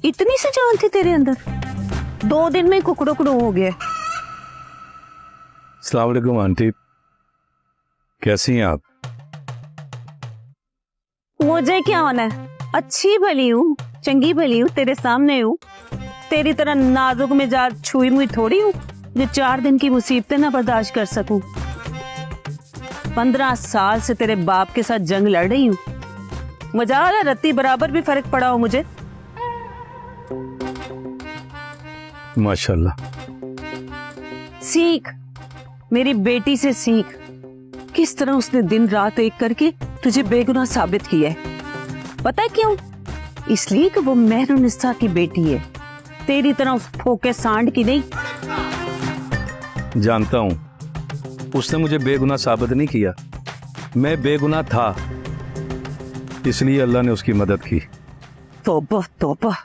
इतनी सी जान थी तेरे अंदर, 2 दिन में कुकड़ो कुकड़ो हो गया। अस्सलाम वालेकुम आंटी, कैसी हैं आप? मुझे क्या होना है, अच्छी भली हूँ, चंगी भली हूँ, तेरे सामने हूँ। तेरी तरह नाजुक मिजाज छुई मुई थोड़ी हूँ जो 4 दिन की मुसीबतें ना बर्दाश्त कर सकूं। 15 साल से तेरे बाप के साथ जंग लड़ रही हूँ, मजाल है रत्ती बराबर भी फर्क पड़ा हो मुझे। माशाल्लाह। सीख, मेरी बेटी से सीख, किस तरह उसने दिन रात एक करके तुझे बेगुनाह साबित किया है। पता है क्यों? इसलिए कि वो मेहरुनिसा की बेटी है, तेरी तरह उस फोके सांड की नहीं। जानता हूं, उसने मुझे बेगुनाह साबित नहीं किया, मैं बेगुनाह था, इसलिए अल्लाह ने उसकी मदद की। तौबा तौबा,